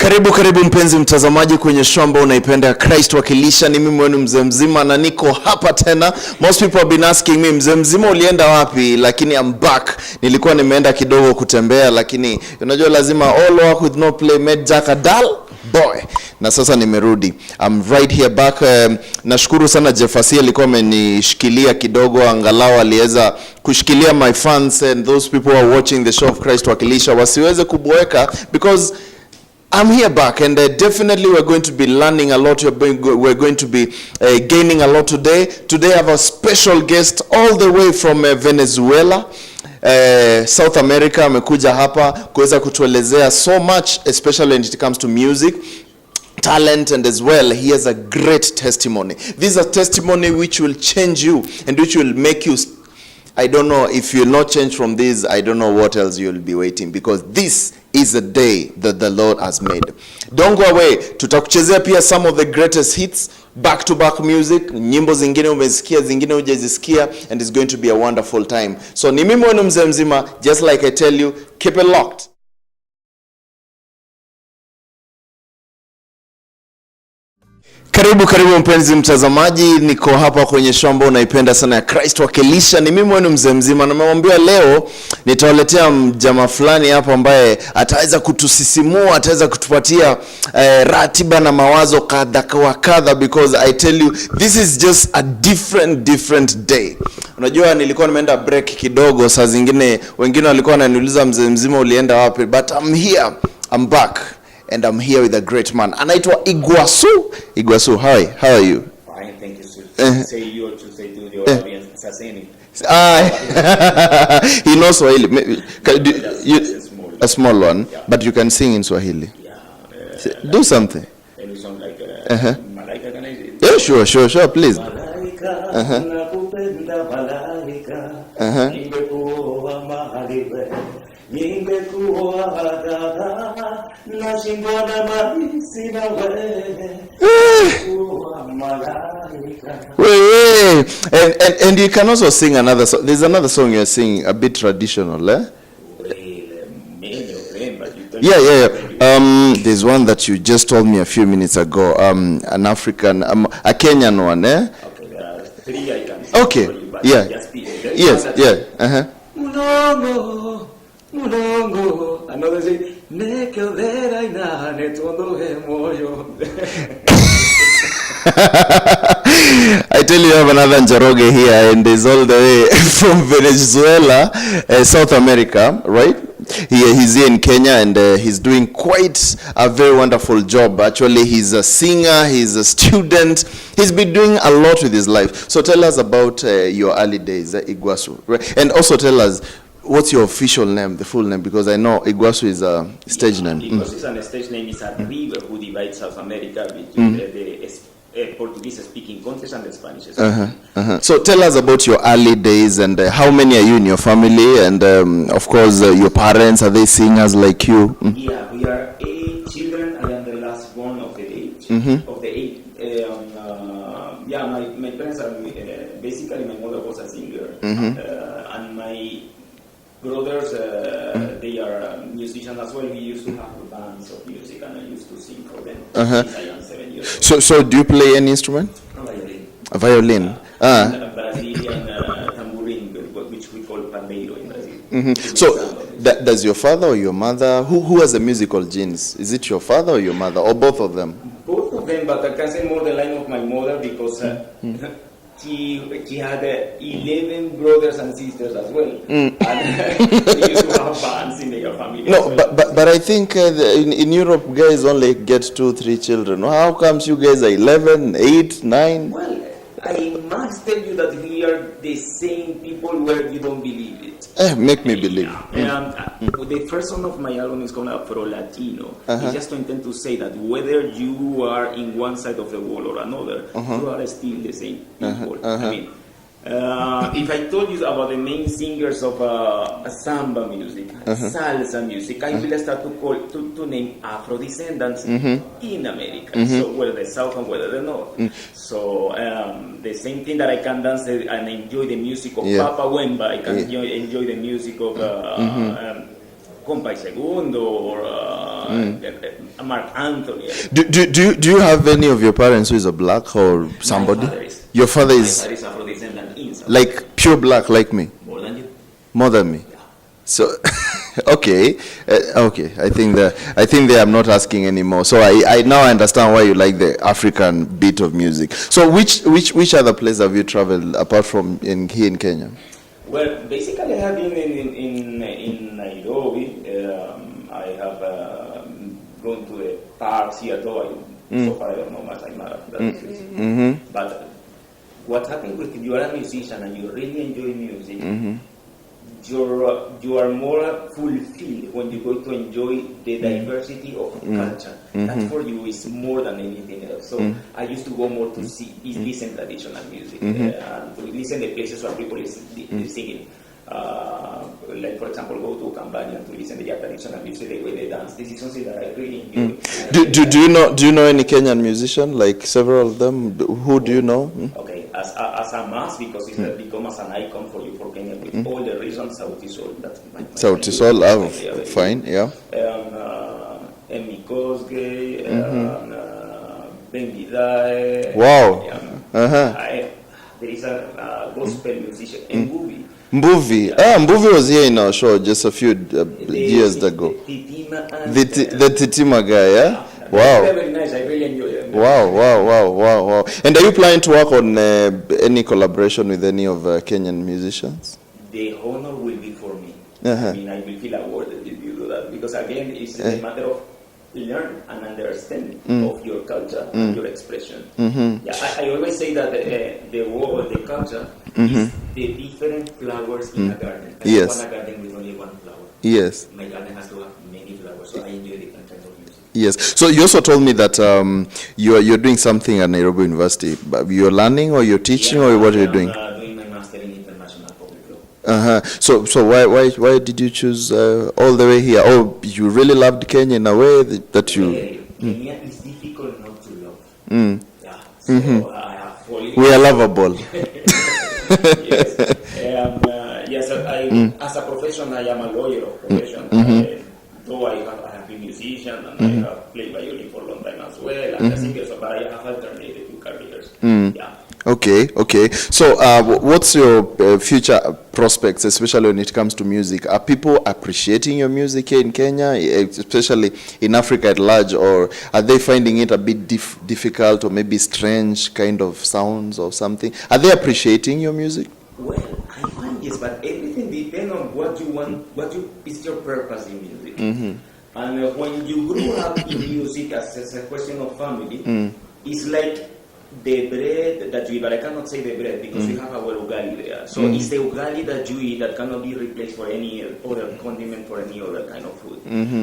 Karibu mpenzi mtazamaji kwenye show ambayo unaipenda Christ wakilisha. Ni mimi wenu mzee mzima na niko hapa tena. Most people have been asking me, mzee mzima ulienda wapi? Lakini I'm back. Nilikuwa nimeenda kidogo kutembea, lakini unajua lazima all work with no play made Jack a dull boy. Na sasa nimerudi. I'm right here back. Nashukuru sana Jeffasi alikuwa amenishikilia kidogo, angalau aliweza kushikilia my fans and those people who are watching the show of Christ wakilisha wasiweze kuboeka, because I'm here back, and definitely we're going to be learning a lot. We're going to be gaining a lot today. Today I have a special guest all the way from Venezuela, South America. Amekuja hapa kuweza kutuelezea so much, especially when it comes to music, talent, and as well he has a great testimony. This is a testimony which will change you and which will make you, I don't know, if you'll not change from this, I don't know what else you'll be waiting, because this is a day that the Lord has made. Don't go away. Tutakuchezea pia some of the greatest hits, back to back music, nyimbo zingine umesikia, zingine hujazisikia, and it's going to be a wonderful time. So ni mimi wenu mzee mzima, just like I tell you, keep it locked. Karibu mpenzi mtazamaji, niko hapa kwenye show ambayo unaipenda sana ya Christ wakilisha. Ni mimi wenu mzee mzima, na nimemwambia leo nitawaletea mjama fulani hapa ambaye ataweza kutusisimua, ataweza kutupatia ratiba na mawazo kadha, because I tell you this is just a different day. Unajua nilikuwa nimeenda break kidogo, saa zingine wengine walikuwa wananiuliza mzee mzima ulienda wapi, but I'm here, I'm back. And I'm here with a great man. Anaitwa Iguassu. Iguassu, hi. How are you? Fine, thank you, sir. Say you or to say to the audience, Saseni. He knows Swahili. A small one, yeah. But you can sing in Swahili. Yeah. Do something. Can you sound like Malaika, can I say? Yeah, sure, please. And you can also sing another song. There's another song you're singing, a bit traditional, eh? Yeah. There's one that you just told me a few minutes ago. An African, a Kenyan one, eh? Okay, there are three I can sing. Okay, yeah. Yes, yeah. Mulongo, another say, ne quedera ina ne todo emoyo. I tell you, I have another Njoroge here, and he's all the way from Venezuela, South America, right? He's here in Kenya, and he's doing quite a very wonderful job. Actually, he's a singer, he's a student, he's been doing a lot with his life. So tell us about your early days at Iguassu, right? And also tell us, what's your official name, the full name? Because I know Iguassu is a stage name. Iguassu is a stage name. It's a river who divides South America between the Portuguese-speaking countries and the Spanish. So tell us about your early days, and how many are you in your family? And of course, your parents, are they singers like you? Yeah, we are 8 children. I am the last one of the age. Of the 8. My parents are basically, my mother was a singer, and my brothers, they are musicians as well. We used to have bands of music, and I used to sing for them since I am 7 years old. So do you play any instrument? Violin. A violin. Brazilian tambourine, which we call pandeiro in Brazil. So does your father or your mother, who has the musical genes? Is it your father or your mother, or both of them? Both of them, but I can say more the line of my mother, because she had 11 brothers and sisters as well. And we used to have bands in their family. No, well. but I think in Europe, guys only get 2-3 children. How comes you guys are 11, 8, 9? Well, I must tell you that we are the same people where you don't believe it. Make me believe. The first song of my album is called Afro Latino. It's just to intend to say that whether you are in one side of the wall or another, you are still the same people. I mean, if I told you about the main singers of samba music, salsa music, I will start to name Afro descendants in America. So whether the South and whether the North. So the same thing that I can dance and enjoy the music of Papa Wemba, I can enjoy the music of Compay Segundo or Mark Anthony. Do you have any of your parents who is a black or somebody? Your father is. My father is Afro-descendant in South Like pure black, like me. More than you. More than me. Yeah. So, okay. I think that I'm not asking anymore. So I now understand why you like the African beat of music. So which other place have you traveled apart from here in Kenya? Well, basically, I have been in Nairobi. I have gone to the parks here, though so far I don't know much like that. But what happens if you are a musician and you really enjoy music? You are more fulfilled when you go to enjoy the diversity of culture. That for you is more than anything else. So I used to go more to listen traditional music and to listen to places where people is singing. Like for example, go to Cambodia and to listen to their traditional music, the way they dance. This is something that I really enjoy. Do you know any Kenyan musician, like several of them? Who do you know? Okay, as a mass, because it has become as an icon for you for Kenya with all the reasons. Sauti Sol, that's my Sauti Sol, fine, yeah. Emi Kosgei, Bengidae. Wow. There is a gospel musician, Mbuvi. Mbuvi was here in our show just a few years ago. The Titima guy, yeah? Wow. Very nice. I really enjoy it. Wow. And are you planning to work on any collaboration with any of Kenyan musicians? The honor will be for me. I mean, I will feel awarded if you do that. Because again, it's a matter of learn and understand of your culture and your expression. Yeah, I always say that the world, the culture, is the different flowers in a garden. I don't want a garden with only one flower. Yes. My garden has to have many flowers, so I enjoy different kinds of music. Yes. So you also told me that you're doing something at Nairobi University. You're learning or you're teaching or what are you doing? I'm doing my master in international public law. So why did you choose all the way here? Oh, you really loved Kenya in a way that you. Kenya is difficult not to love. Yeah. So I have fallen. We are lovable. Yes. As a profession, I am a lawyer of profession. Though I have been a musician and I have played violin for a long time as well, and a singer, so but I have alternated two careers. Yeah. Okay. So, what's your future prospects, especially when it comes to music? Are people appreciating your music here in Kenya, especially in Africa at large, or are they finding it a bit difficult or maybe strange kind of sounds or something? Are they appreciating your music? Well, I find yes, but everything depends on what you want, is your purpose in music. And when you grew up in music as a question of family, it's like the bread that you eat, but I cannot say the bread because we have our ugali there. So it's the ugali that you eat that cannot be replaced for any other condiment for any other kind of food.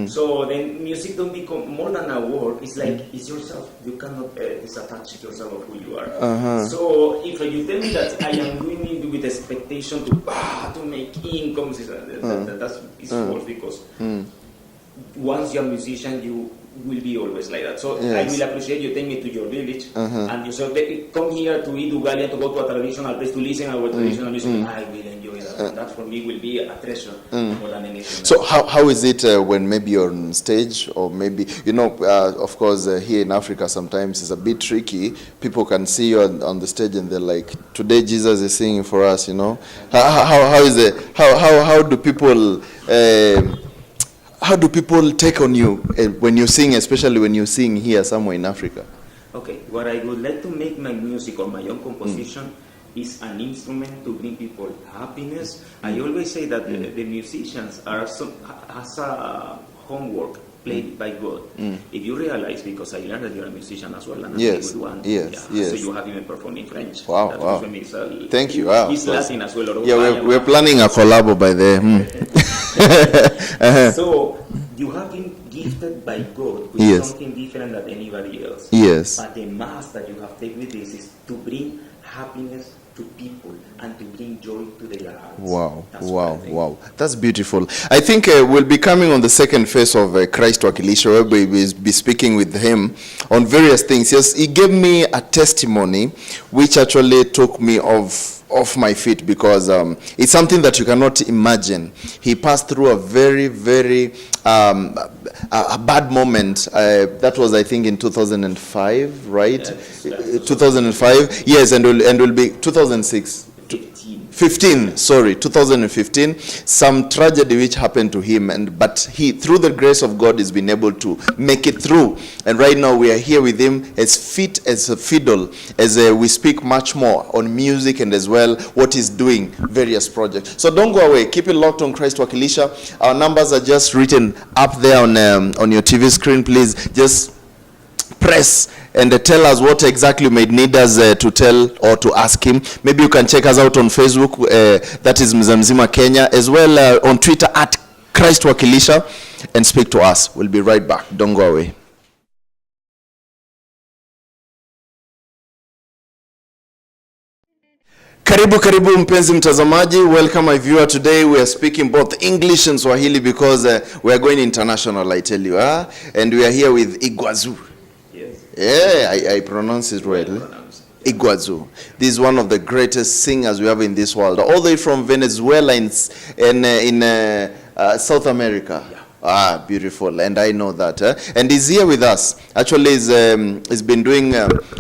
So then music don't become more than a word. It's like it's yourself. You cannot disattach yourself of who you are. So if you tell me that I am doing it with expectation to make income, that's false because once you're a musician, you will be always like that. So I will appreciate you take me to your village and you say, come here to eat ugali and to go to a traditional place to listen to our traditional music. I will enjoy that. And that for me will be a treasure more than anything. So how is it when maybe you're on stage or maybe, of course, here in Africa sometimes it's a bit tricky. People can see you on the stage and they're like, today Jesus is singing for us, How is it? How do people... how do people take on you when you sing, especially when you sing here somewhere in Africa? Okay, what I would like to make my music or my own composition is an instrument to bring people happiness. I always say that the musicians has a homework played by God. If you realize, because I learned that you're a musician as well, and a good one. Yes. So you have even performed in French. Wow. Thank you. Wow. He's Latin as well. We're planning a collab by there. So you have been gifted by God with something different than anybody else. Yes. But the mass that you have taken with this is to bring happiness to people and to bring joy to their hearts. Wow. That's beautiful. I think we'll be coming on the second phase of Christ Wakilisha, where we will be speaking with him on various things. Yes, he gave me a testimony which actually took me off off my feet because it's something that you cannot imagine. He passed through a very, very a bad moment. That was, I think, in 2005, right? 2005, yes, and will be 2006. 2015, some tragedy which happened to him, but he, through the grace of God, has been able to make it through. And right now we are here with him, as fit as a fiddle, as we speak much more on music and as well what he's doing, various projects. So don't go away, keep it locked on Christ Wakilisha. Our numbers are just written up there on your TV screen. Please just press and tell us what exactly you may need us to tell or to ask him. Maybe you can check us out on Facebook, that is Mzemzima Kenya, as well on Twitter at Christ Wakilisha, and speak to us. We'll be right back. Don't go away. Karibu mpenzi mtazamaji. Welcome my viewer. Today we are speaking both English and Swahili because we are going international, I tell you. And we are here with Iguassu. Yeah, I pronounce it right. Iguassu. This is one of the greatest singers we have in this world, all the way from Venezuela in South America. Yeah. Beautiful, and I know that. And he's here with us. Actually, he's been doing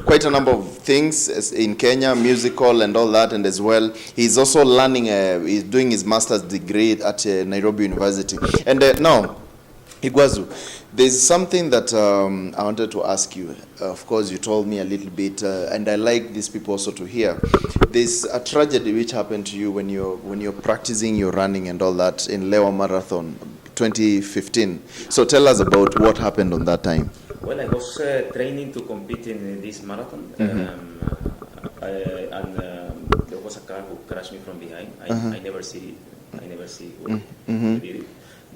quite a number of things in Kenya, musical and all that, and as well, he's also learning, he's doing his master's degree at Nairobi University. And now, Iguassu, there's something that I wanted to ask you. Of course, you told me a little bit, and I like these people also to hear. There's a tragedy which happened to you when you're practicing your running and all that in Lewa Marathon, 2015. So tell us about what happened on that time. Well, I was training to compete in this marathon, and there was a car who crashed me from behind. I never see who did it.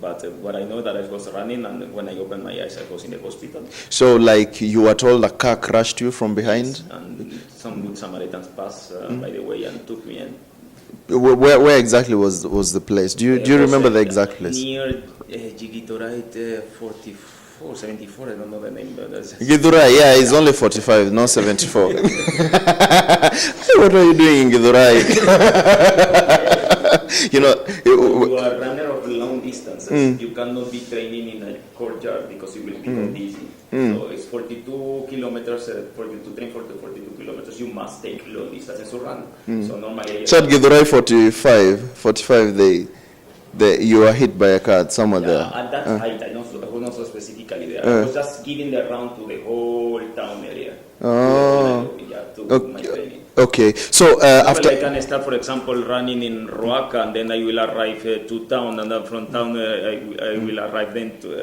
But what I know that I was running, and when I opened my eyes, I was in the hospital. So, like, you were told a car crashed you from behind? Yes, and some good Samaritans passed by the way and took me in. Where exactly was the place? Do you remember the exact place? Near Gigitorait 44, 74, I don't know the name. Githurai, yeah, it's only 45, not 74. What are you doing in Githurai? You know, you are a runner of long distances. You cannot be training in a courtyard because you will become dizzy. So it's 42 kilometers, 42 kilometers. You must take long distances to run. So normally... So at Githurai 45, you are hit by a car somewhere there. At that height, I was not so specifically there. I was just giving the round to the whole town area. My training. Okay, so after I can start, for example, running in Roaca, and then I will arrive to town, and then from town I will arrive then to.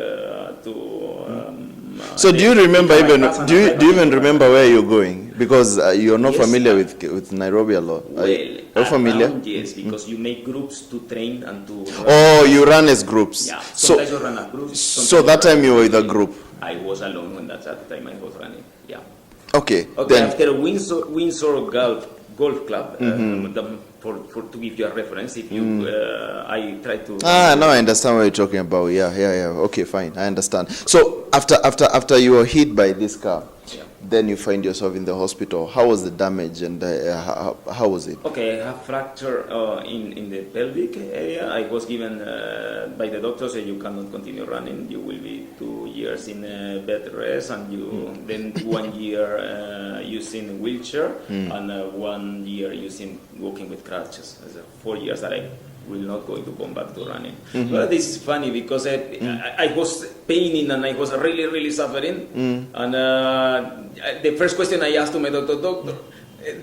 So do you remember do you even remember where you're going? Because you're not familiar with Nairobi a lot. Well, are you familiar? Yes, because you make groups to train and to. Oh, you run as groups. Yeah. Sometimes you run a group. So that time you were with a group. I was alone when that time I was running. Yeah. Okay. Then after Windsor Golf Club, to give you a reference, if you, I try to. No, I understand what you're talking about. Yeah. Okay, fine, I understand. So after you were hit by this car, then you find yourself in the hospital. How was the damage and how was it? Okay, I have fracture in the pelvic area. I was given by the doctor, say you cannot continue running. You will be 2 years in bed rest, and you then 1 year using a wheelchair, and 1 year using walking with crutches. 4 years that I will not going to come back to running. But this is funny because I was paining and I was really, really suffering. And the first question I asked to my doctor,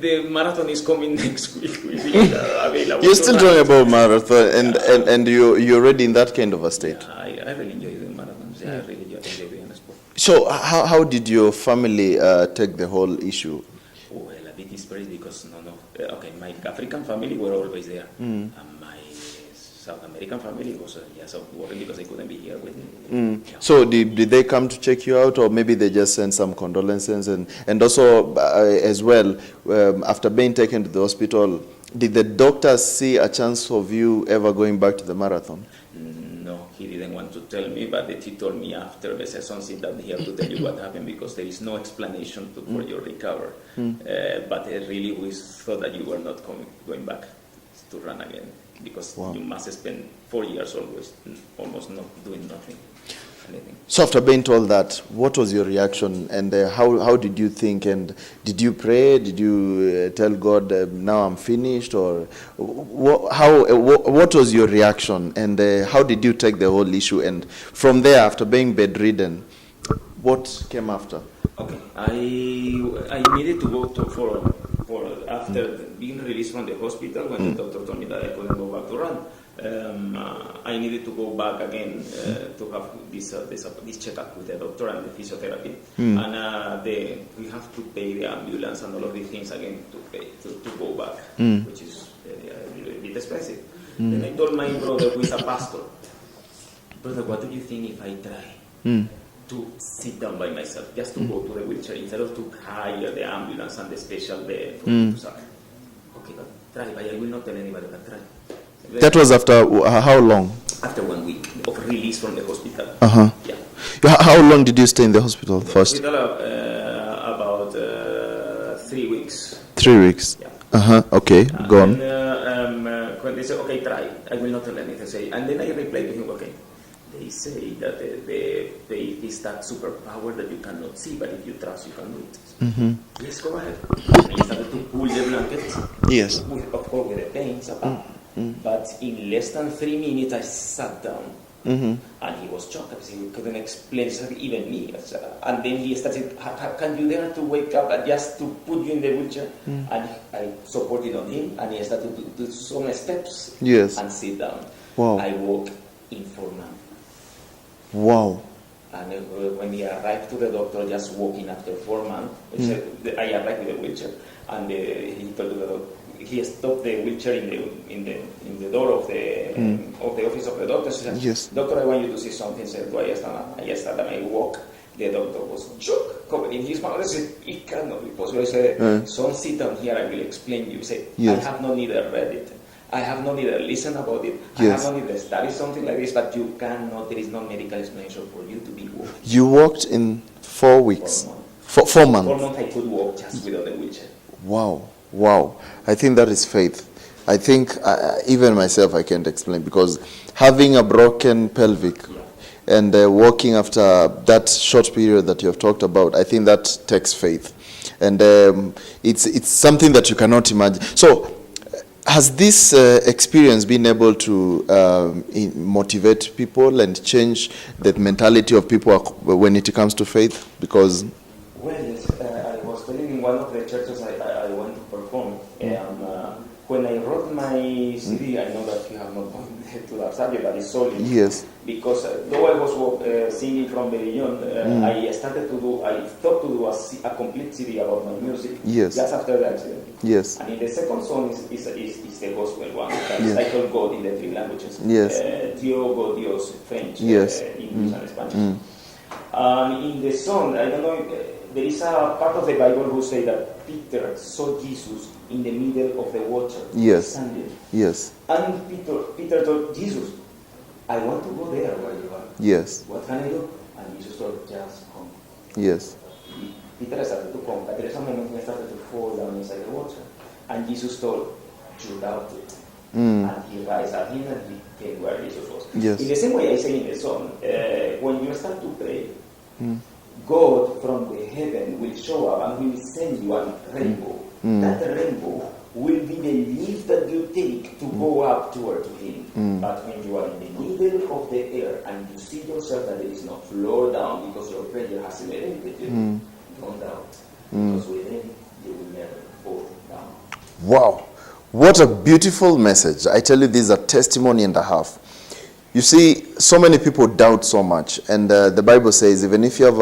the marathon is coming next week. You're still talking about marathon, and you're already in that kind of a state. I really enjoy doing marathons. I really enjoy doing sport. So how did your family take the whole issue? Well, a bit disparate because okay, my African family were always there. And my South American family was so worried because they couldn't be here with me. Yeah. So did they come to check you out, or maybe they just sent some condolences? And also as well, after being taken to the hospital, did the doctors see a chance of you ever going back to the marathon? No, he didn't want to tell me, but he told me after the session that he had to tell you what happened because there is no explanation for your recovery. But really we thought that you were not going back to run again because you must spend 4 years almost not doing anything. So after being told that, what was your reaction, and how did you think, and did you pray? Did you tell God, now I'm finished, or what was your reaction, and how did you take the whole issue? And from there, after being bedridden, what came after? Okay, I needed to go for after being released from the hospital when the doctor told me that I couldn't go back to run. I needed to go back again to have this checkup with the doctor and the physiotherapy, and we have to pay the ambulance and all of these things again to go back, which is a little bit expensive. Then I told my brother, who is a pastor, brother, what do you think if I try to sit down by myself, just to go to the wheelchair instead of to hire the ambulance and the special bed for me to suck? Okay, but try, but I will not tell anybody, but try. That was after how long? After 1 week of release from the hospital. Yeah. How long did you stay in the hospital first? About 3 weeks. 3 weeks. Yeah. Okay, go on. When they say, okay, try, I will not tell anything. And then I replied to him, okay, they say that the faith is that superpower that you cannot see, but if you trust, you can do it. Yes, go ahead. I started to pull the blanket. Yes. Of course, with the pains apart. But in less than 3 minutes, I sat down, and he was shocked because he couldn't explain even me. And then he started, "Can you dare to wake up and just to put you in the wheelchair?" And I supported on him, and he started to do some steps and sit down. Wow. I walked in 4 months. Wow. And when he arrived to the doctor, just walking after 4 months, I arrived with a wheelchair, and he told the doctor. He stopped the wheelchair in the door of the office of the doctor. He said, "Yes, doctor, I want you to see something." He said, "I stand and I walk." The doctor was shocked, covered in his mouth. I said, "It cannot be possible." He said, "Son, sit down here. I will explain you." He said, "I have not neither read it. I have not neither listened about it. I have not neither studied something like this. But you cannot. There is no medical explanation for you to be walking." You walked in 4 weeks. 4 months. 4 months I could walk just without the wheelchair. Wow. I think that is faith. I think even myself I can't explain, because having a broken pelvic and walking after that short period that you have talked about, I think that takes faith. And it's something that you cannot imagine. So has this experience been able to motivate people and change the mentality of people when it comes to faith? Because I was telling in one of the churches I went to perform, and when I wrote my CD, I know that you have not gone to that subject, but it's solid. Yes. Because though I was singing from very young, I thought to do a complete CD about my music. Yes. Just after the accident. Yes. And in the second song is the gospel one. That is titled God in the 3 languages. Yes. Dios, Dios, French, yes. English, and Spanish. And in the song, I don't know, there is a part of the Bible who say that Peter saw Jesus in the middle of the water. Yes. Standing. Yes. And Peter told Jesus, "I want to go there where you are. Yes. What can I do?" And Jesus told, "Just come." Yes. Peter started to come, but there is a moment when he started to fall down inside the water. And Jesus told, "You doubted." And he raised up him and he came where Jesus was. Yes. In the same way I say in the song, when you start to pray, God from the heaven will show up and will send you a rainbow. That rainbow will be the leaf that you take to go up toward to Him. But when you are in the middle of the air and you see yourself that there is no floor down because your prayer has elevated you, don't doubt. Because with Him, you will never fall down. Wow. What a beautiful message. I tell you, this is a testimony and a half. You see, so many people doubt so much. And the Bible says, even if you have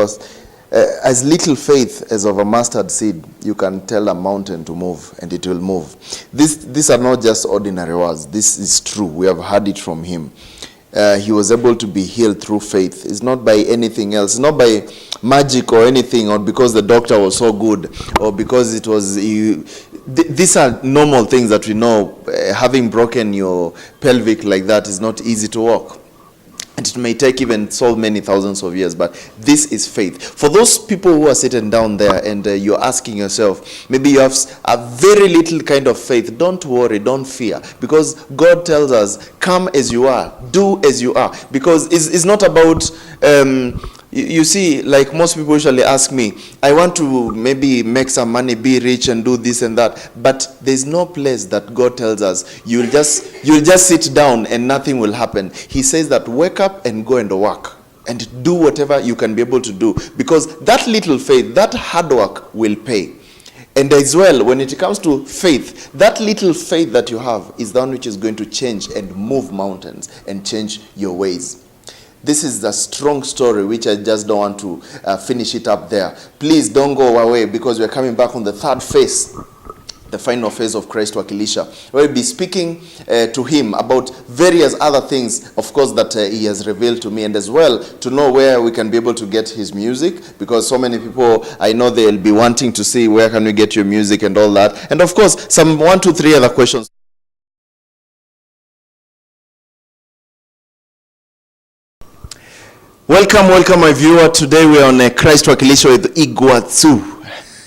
as little faith as of a mustard seed, you can tell a mountain to move and it will move. These are not just ordinary words. This is true. We have heard it from him. He was able to be healed through faith. It's not by anything else. It's not by magic or anything, or because the doctor was so good, or because it was... These are normal things that we know. Having broken your pelvic like that is not easy to walk. And it may take even so many thousands of years, but this is faith. For those people who are sitting down there and you're asking yourself, maybe you have a very little kind of faith, don't worry, don't fear. Because God tells us, come as you are, do as you are. Because it's not about, you see, like most people usually ask me, I want to maybe make some money, be rich and do this and that. But there's no place that God tells us, you'll just sit down and nothing will happen. He says that wake up and go and work and do whatever you can be able to do. Because that little faith, that hard work will pay. And as well, when it comes to faith, that little faith that you have is the one which is going to change and move mountains and change your ways. This is the strong story which I just don't want to finish it up there. Please don't go away because we're coming back on the third phase, the final phase of Christ Wakilisha. We'll be speaking to him about various other things, of course, that he has revealed to me, and as well to know where we can be able to get his music, because so many people, I know they'll be wanting to see where can we get your music and all that. And of course, some 1, 2, 3 other questions. Welcome, my viewer. Today we are on Christ Wakilisha with Iguassu.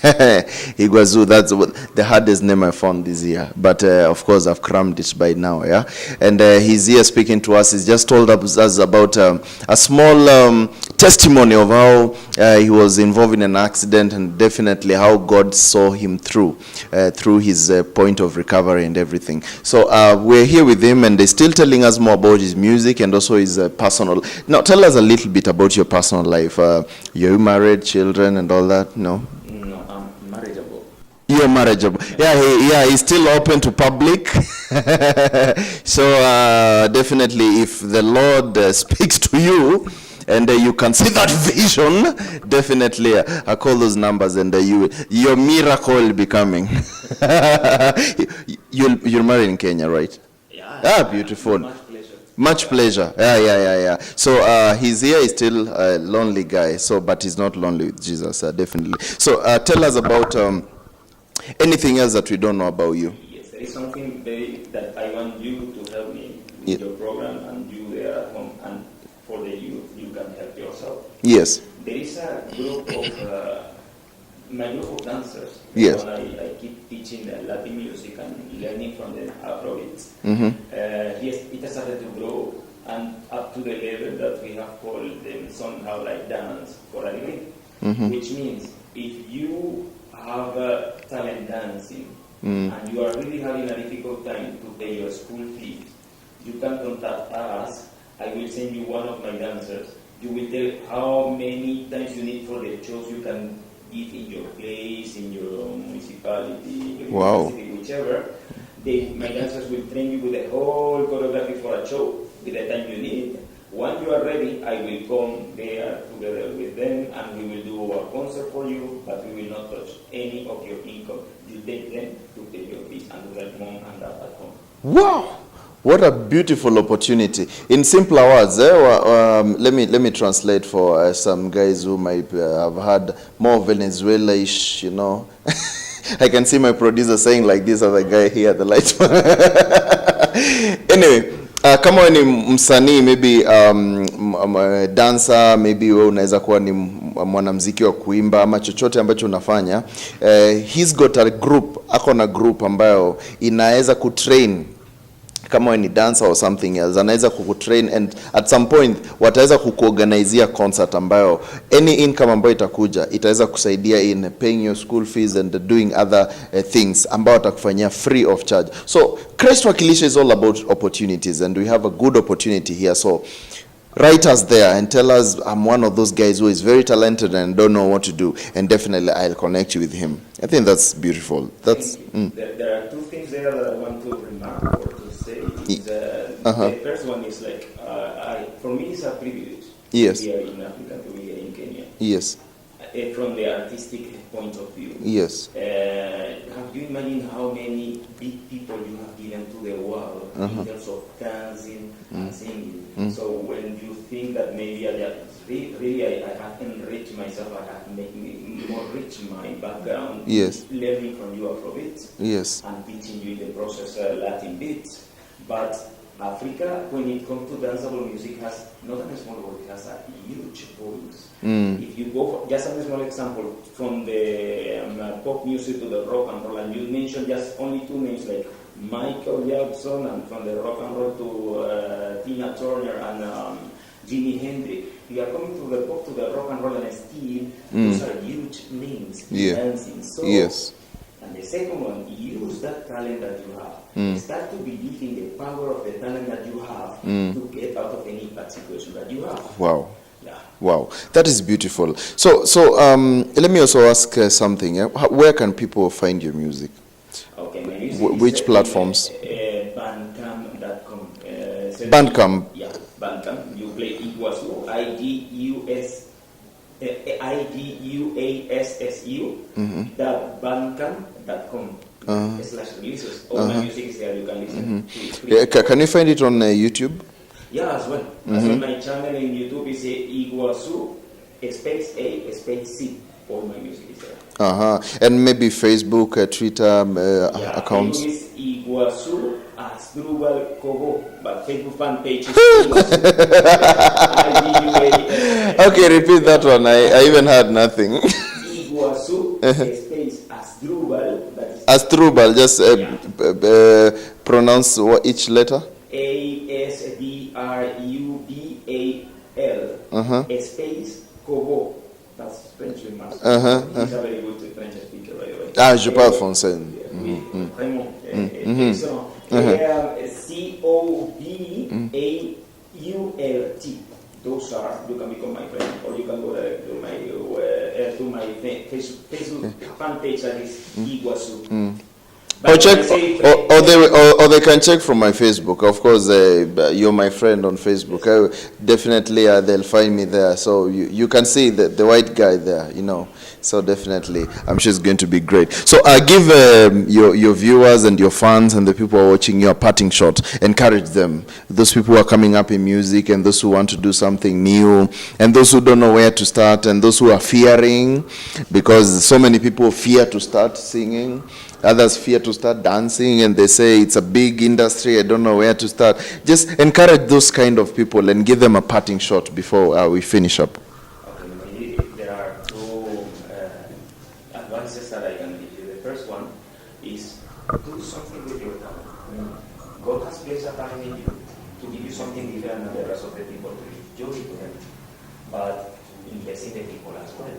Iguassu, that's the hardest name I found this year. But of course, I've crammed it by now, yeah? And he's here speaking to us. He's just told us about a small testimony of how he was involved in an accident, and definitely how God saw him through his point of recovery and everything. So we're here with him, and he's still telling us more about his music and also his personal. Now, tell us a little bit about your personal life. You're married, children, and all that, no? You're marriageable. Yeah, he's still open to public. So definitely, if the Lord speaks to you and you can see that vision, definitely I call those numbers, and your miracle will be coming. You're married in Kenya, right? Yeah. Beautiful. Much pleasure. Yeah. So he's here. He's still a lonely guy. So, but he's not lonely with Jesus, definitely. So tell us about anything else that we don't know about you. Yes, there is something that I want you to help me with your program, and you there at home, and for the youth, you can help yourself. Yes. There is a group of my group of dancers. Yes. I keep teaching the Latin music and learning from the Afrobeats. Mm-hmm. It has started to grow, and up to the level that we have called them somehow like dance for a degree, which means if you have talent dancing and you are really having a difficult time to pay your school fees, you can contact us. I will send you one of my dancers. You will tell how many times you need for the shows you can give in your place, in your municipality, wow, university, whichever. My dancers will train you with the whole choreography for a show with the time you need. When you are ready, I will come there together with them, and we will do our concert for you, but we will not touch any of your income. You take them to pay your fees and to help mom and dad at home. Wow! What a beautiful opportunity. In simpler words, let me translate for some guys who might have had more Venezuela-ish, you know. I can see my producer saying like this other guy here at the light. Anyway, kama wewe ni msanii, maybe dancer, maybe wewe unaweza kuwa ni mwanamuziki wa kuimba ama chochote ambacho unafanya, he's got a group, ako na group ambayo inaweza kutrain. Kama ni dancer or something else, anaweza kukutrain, and at some point wataweza kukuorganizea concert ambayo any income ambayo itakuja itaweza kusaidia in paying your school fees and doing other things ambayo watakufanyia free of charge. So Christ Wakilisha is all about opportunities, and we have a good opportunity here. So write us there and tell us, I'm one of those guys who is very talented and don't know what to do, and definitely I'll connect you with him. I think that's beautiful. That's There are two things there that I want to remark or to say. The first one is like, for me it's a privilege yes. to be here in Africa, to be here in Kenya. Yes. From the artistic point of view. Yes. Have you imagined how many big people you have given to the world in terms of dancing and singing? So when you think that maybe I have enriched myself, I have made me more rich my background, yes, learning from you Afrobeats, yes, and teaching you in the process Latin beats. But Africa, when it comes to danceable music, has not a small world, it has a huge voice. If you go for just a small example, from the pop music to the rock and roll, and you mentioned just only two names like Michael Jackson, and from the rock and roll to Tina Turner and Jimi Hendrix, we are coming to the pop, to the rock and roll, and still those are huge names in dancing. So, and the second one, use that talent that you have. Start to believe in the power of the talent that you have to get out of any bad situation that you have. Wow. Yeah. Wow, that is beautiful. So let me also ask something. Where can people find your music? Okay, my music Which platforms? Bandcamp.com. Bandcamp. Yeah, Bandcamp. You play Iguassu, IDUASSU, that bandcamp.com. /releases. All my music is there, you can listen to it free. Yeah, can you find it on YouTube? Yeah, as well. As well, my channel in YouTube is Iguassu, space A, space C. All my music is there. And maybe Facebook, Twitter accounts? Facebook is Iguassu Asdrubal Kogo, but Facebook fan page is Okay, repeat that one. I even heard nothing. Iguassu, space Asdrubal, that is Asdrubal, just pronounce each letter. ASDRUBAL, space Kogo. That's French remarks. He's a very good French speaker, by the way. Je parle français. Vraiment. Excellent. COBAULT. Those are, you can become my friend, or you can go to my Facebook fan page, that is Iguassu. Or they can check from my Facebook. Of course, you're my friend on Facebook. Definitely, they'll find me there. So you can see the white guy there, So definitely, I'm sure it's going to be great. So give your viewers and your fans and the people who are watching you a parting shot. Encourage them. Those people who are coming up in music, and those who want to do something new, and those who don't know where to start, and those who are fearing, because so many people fear to start singing. Others fear to start dancing, and they say it's a big industry, I don't know where to start. Just encourage those kind of people and give them a parting shot before we finish up. Okay, there are two advices that I can give you. The first one is do something with your talent. God has placed a talent in you to give you something different than the rest of the people, to give joy to them, but invest in the people as well.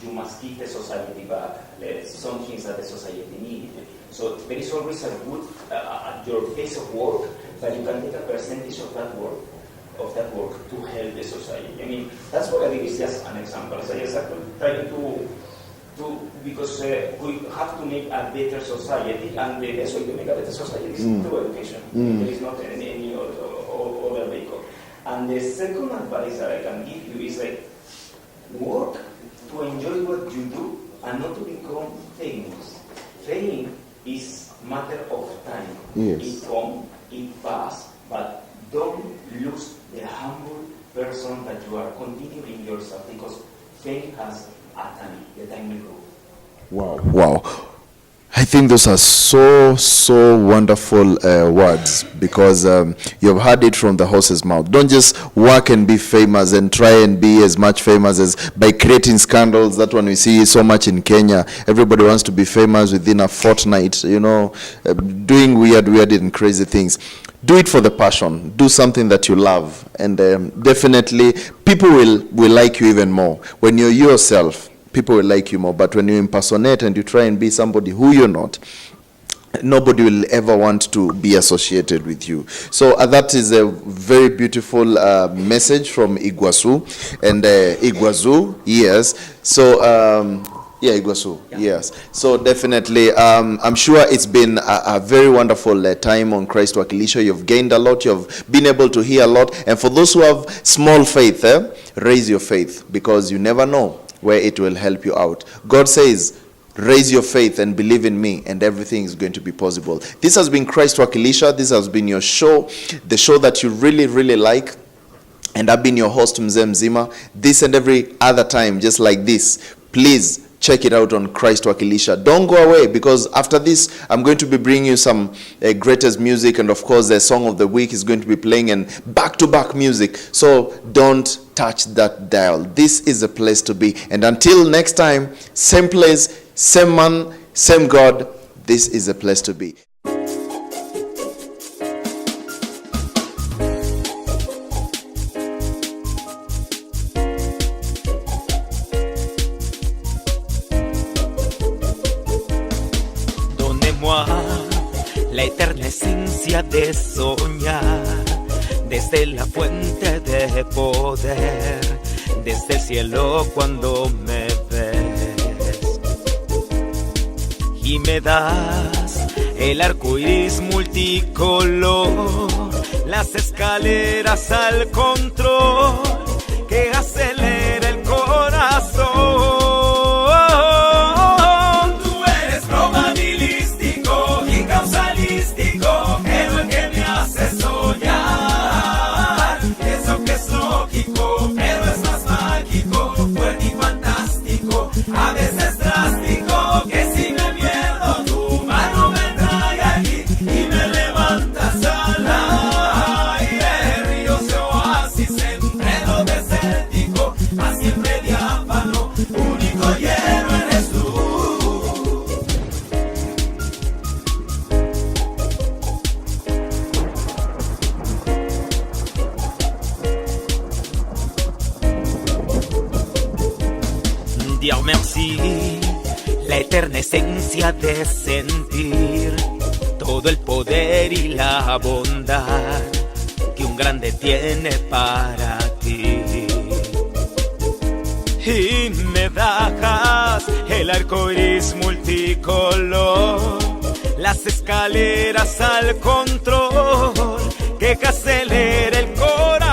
You must give the society back some things that the society needs. So there is always a good at your place of work, but you can take a percentage of that work to help the society. I mean, that's what I think is just an example. So I just trying to because we have to make a better society, and the best way to make a better society is through education. There is not any other vehicle. And the second advice that I can give you is like, work to enjoy what you do and not to become famous. Fame is matter of time. Yes. It comes, it passes, but don't lose the humble person that you are continuing yourself, because fame has a time. The time will go. Wow. I think those are so wonderful words, because you've heard it from the horse's mouth. Don't just work and be famous and try and be as much famous as by creating scandals. That one we see so much in Kenya. Everybody wants to be famous within a fortnight, doing weird and crazy things. Do it for the passion. Do something that you love, and definitely people will like you even more. When you're yourself, people will like you more. But when you impersonate and you try and be somebody who you're not, nobody will ever want to be associated with you. So that is a very beautiful message from Iguassu. And Iguassu, yes. So Iguassu, yes. So definitely, I'm sure it's been a very wonderful time on Christ Wakilisha. You've gained a lot. You've been able to hear a lot. And for those who have small faith, raise your faith, because you never know where it will help you out. God says, raise your faith and believe in me, and everything is going to be possible. This has been Christ Wakilisha. This has been your show, the show that you really like. And I've been your host, Mzee Mzima. This and every other time, just like this, please check it out on Christ Wakilisha. Don't go away, because after this, I'm going to be bringing you some greatest music, and of course, the song of the week is going to be playing, and back-to-back music. So don't touch that dial. This is a place to be. And until next time, same place, same man, same God, this is a place to be. Donnez-moi la eterna esencia de soñar, desde la fuente de poder, desde el cielo cuando me ves. Y me das el arco iris multicolor, las escaleras al control que acelera el corazón. A veces drástico, que si me pierdo tu mano me trae aquí y me levantas al aire. Ríos de oasis, enredo desértico, mas siempre diáfano, único hielo eres tú. Dios merci, la eterna esencia de sentir todo el poder y la bondad que un grande tiene para ti. Y me das el arco iris multicolor, las escaleras al control que acelera el corazón.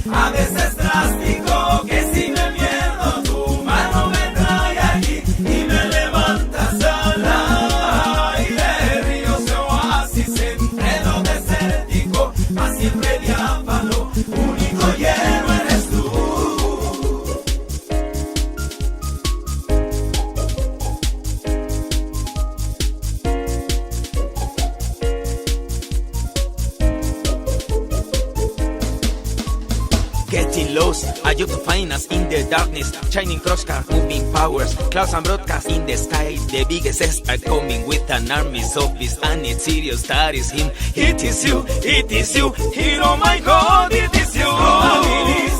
A veces drástico, que si me pierdo tu mano me trae aquí y me levantas al aire. Ríos de oasis, enredo desértico, mas siempre diáfano, único hielo eres tú. Getting lost, are you to find us in the darkness? Shining crosscar, moving powers, clouds and broadcast in the sky. The biggest star coming with an army of beasts, and it's serious, that is him. It is you, oh my God, it is you.